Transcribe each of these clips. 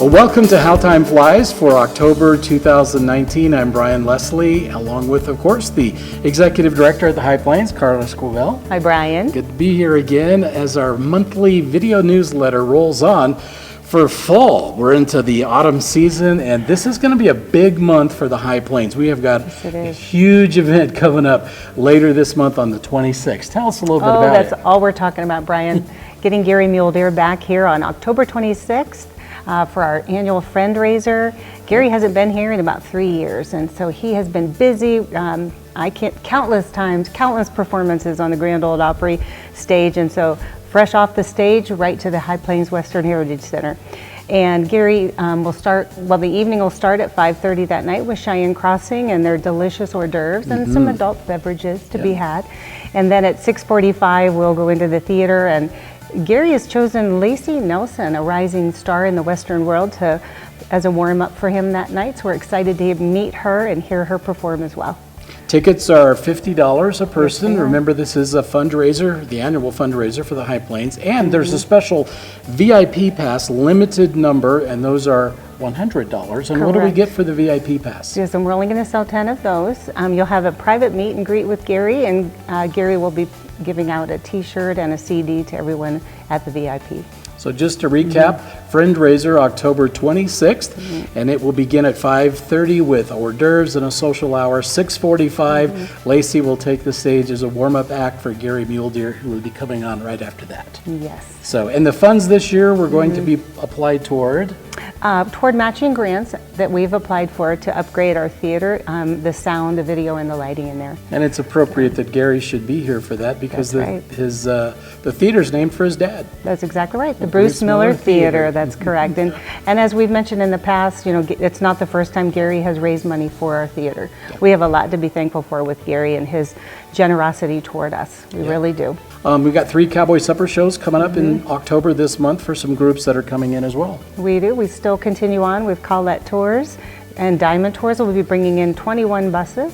Well, welcome to How Time Flies for October 2019. I'm Brian Leslie, along with, of course, the Executive Director at the High Plains, Carla Scovell. Hi, Brian. Good to be here again as our monthly video newsletter rolls on for fall. We're into the autumn season, and this is going to be a big month for the High Plains. We have got a huge event coming up later this month on the 26th. Tell us a little bit about it. Oh, that's all we're talking about, Brian. Getting Gary Mule Deer back here on October 26th. For our annual Friendraiser. Gary hasn't been here in about 3 years, and so he has been busy. Countless performances on the Grand Ole Opry stage, and so fresh off the stage, right to the High Plains Western Heritage Center. And Gary will start, the evening will start at 5:30 that night with Cheyenne Crossing and their delicious hors d'oeuvres and some adult beverages to be had. And then at 6:45, we'll go into the theater, and Gary has chosen Lacey Nelson, a rising star in the Western world, as a warm-up for him that night. So we're excited to meet her and hear her perform as well. Tickets are $50 a person. Remember, this is a fundraiser, the annual fundraiser for the High Plains. And there's a special VIP pass, limited number, and those are $100. And what do we get for the VIP pass? Yes, and we're only going to sell 10 of those. You'll have a private meet and greet with Gary, and Gary will be giving out a t-shirt and a CD to everyone at the VIP. So just to recap, Friendraiser October 26th, and it will begin at 5:30 with hors d'oeuvres and a social hour. 6:45, Lacey will take the stage as a warm-up act for Gary Mule Deer, who will be coming on right after that. Yes. So, and the funds this year were going to be applied toward matching grants that we've applied for to upgrade our theater, the sound, the video, and the lighting in there. And it's appropriate that Gary should be here for that because the theater's named for his dad. That's exactly right, the Bruce Miller Theater. That's correct. And as we've mentioned in the past, it's not the first time Gary has raised money for our theater. We have a lot to be thankful for with Gary and his generosity toward us. We really do. We've got 3 Cowboy Supper shows coming up in October this month for some groups that are coming in as well. We do. We still continue on with Colette Tours and Diamond Tours. We'll be bringing in 21 buses.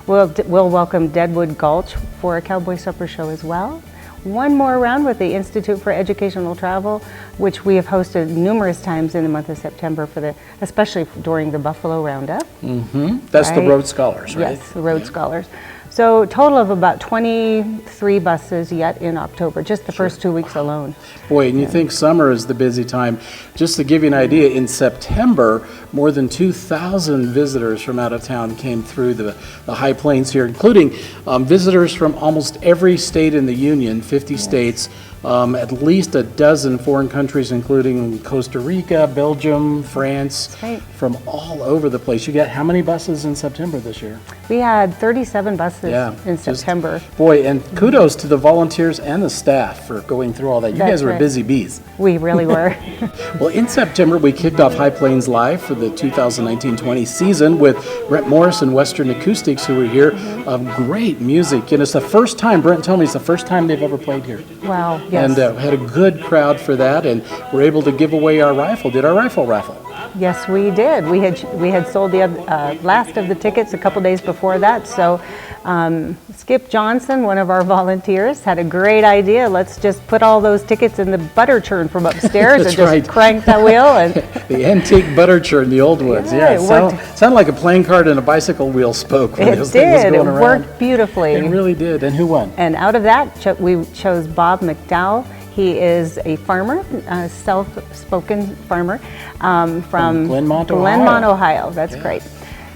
We'll welcome Deadwood Gulch for a Cowboy Supper show as well. One more round with the Institute for Educational Travel, which we have hosted numerous times in the month of September, especially during the Buffalo Roundup. That's the Rhodes Scholars, right? Yes, the Rhodes Scholars. So total of about 23 buses yet in October, just the first 2 weeks alone. Boy, and you think summer is the busy time. Just to give you an idea, in September, more than 2,000 visitors from out of town came through the High Plains here, including visitors from almost every state in the Union, 50 states, at least a dozen foreign countries, including Costa Rica, Belgium, France, from all over the place. You got how many buses in September this year? We had 37 buses in September. Boy, and kudos to the volunteers and the staff for going through all that. You guys were busy bees. We really were. Well, in September, we kicked off High Plains Live for the 2019-20 season with Brent Morris and Western Acoustics, who were here. Great music. And it's the first time, Brent told me, it's the first time they've ever played here. Wow, yes. And had a good crowd for that, and we're able to give away our rifle. Did our rifle raffle? Yes, we did. We had sold the last of the tickets a couple days before that. So Skip Johnson, one of our volunteers, had a great idea. Let's just put all those tickets in the butter churn from upstairs and just crank that wheel. And the antique butter churn, the old ones. Yeah, it sounded like a playing card and a bicycle wheel spoke. It did. It worked beautifully. It really did. And who won? And out of that, we chose Bob McDowell. He is a farmer, a self-spoken farmer from Glenmont, Ohio. That's great.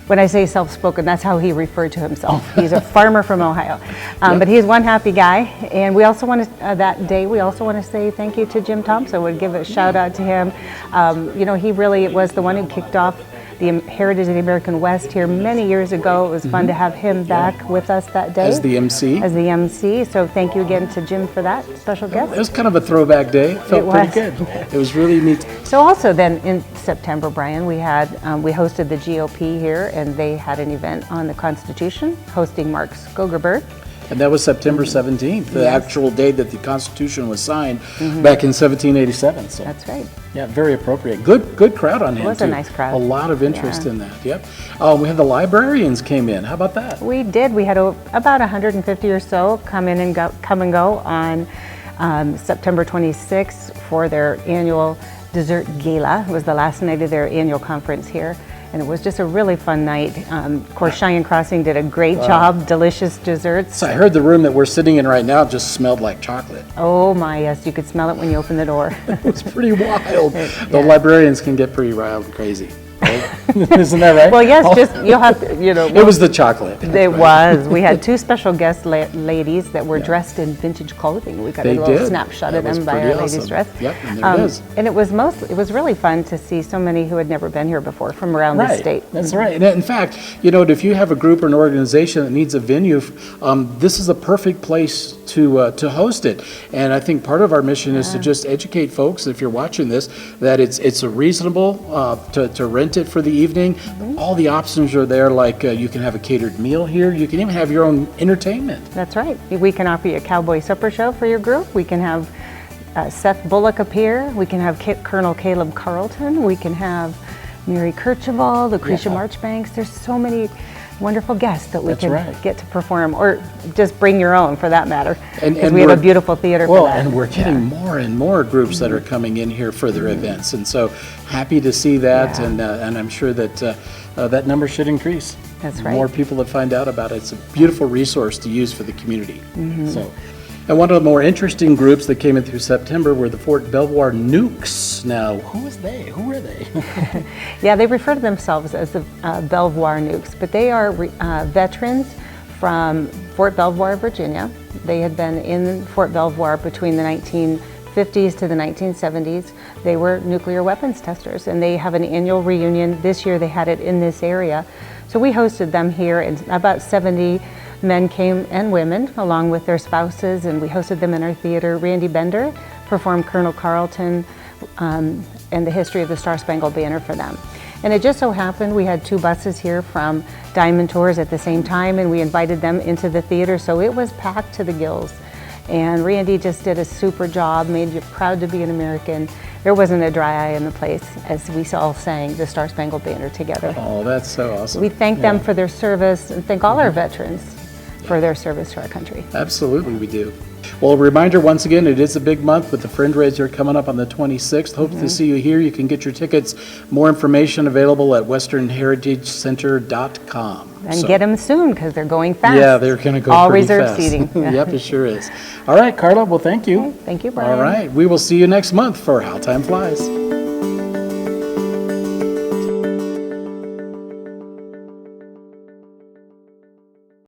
When I say self-spoken, that's how he referred to himself. He's a farmer from Ohio. But he's one happy guy. And we also want to, that day, we also want to say thank you to Jim Thompson. We'd give a shout out to him. He really was the one who kicked off the Heritage of the American West here many years ago. It was fun to have him back with us that day. As the MC. As the MC. So thank you again to Jim for that special guest. It was kind of a throwback day. It felt pretty good. It was really neat. So also then in September, Brian, we hosted the GOP here, and they had an event on the Constitution, hosting Mark Skogerberg. And that was September 17th, the actual day that the Constitution was signed back in 1787. So that's right. Yeah, very appropriate. Good crowd on hand. It was a nice crowd. A lot of interest in that. Yep. We had the librarians came in. How about that? We did. We had about 150 or so come in and come and go on September 26th for their annual dessert gala. It was the last night of their annual conference here, and it was just a really fun night. Of course, Cheyenne Crossing did a great job, delicious desserts. So I heard the room that we're sitting in right now just smelled like chocolate. Oh my, yes, you could smell it when you opened the door. It's pretty wild. The librarians can get pretty wild and crazy. Right? Isn't that right? Well, yes, just you'll have to, It was the chocolate. It was. We had two special guest ladies that were dressed in vintage clothing. We got a little snapshot of them by Our Lady's Dress. Yep, and there it is. And it was really fun to see so many who had never been here before from around the state. That's right. And in fact, if you have a group or an organization that needs a venue, this is a perfect place to host it. And I think part of our mission is to just educate folks, if you're watching this, that it's a reasonable to rent it for the evening. All the options are there, like you can have a catered meal here. You can even have your own entertainment. That's right. We can offer you a cowboy supper show for your group. We can have Seth Bullock appear. We can have Colonel Caleb Carlton. We can have Mary Kercheval, Lucretia Marchbanks. There's so many wonderful guests that we can get to perform, or just bring your own for that matter. And we have a beautiful theater for that. And we're getting more and more groups that are coming in here for their events. And so happy to see that. And I'm sure that that number should increase. That's right. More people that find out about it. It's a beautiful resource to use for the community. So. And one of the more interesting groups that came in through September were the Fort Belvoir Nukes. Now, who was they? Who were they? Yeah, they refer to themselves as the Belvoir Nukes, but they are veterans from Fort Belvoir, Virginia. They had been in Fort Belvoir between the 1950s to the 1970s. They were nuclear weapons testers, and they have an annual reunion. This year they had it in this area. So we hosted them here, and about 70 men came and women along with their spouses, and we hosted them in our theater. Randy Bender performed Colonel Carlton and the history of the Star-Spangled Banner for them. And it just so happened we had two buses here from Diamond Tours at the same time, and we invited them into the theater, so it was packed to the gills. And Randy just did a super job, made you proud to be an American. There wasn't a dry eye in the place as we all sang the Star-Spangled Banner together. Oh, that's so awesome. We thank them for their service and thank all our veterans for their service to our country. Absolutely, we do. Well, a reminder once again, it is a big month with the Friendraiser coming up on the 26th. Hope to see you here. You can get your tickets. More information available at westernheritagecenter.com. And get them soon because they're going fast. Yeah, they're going to go all pretty reserved fast. seating. Yep, it sure is. All right, Carla, well, thank you. Okay, thank you, Brian. All right, we will see you next month for How Time Flies.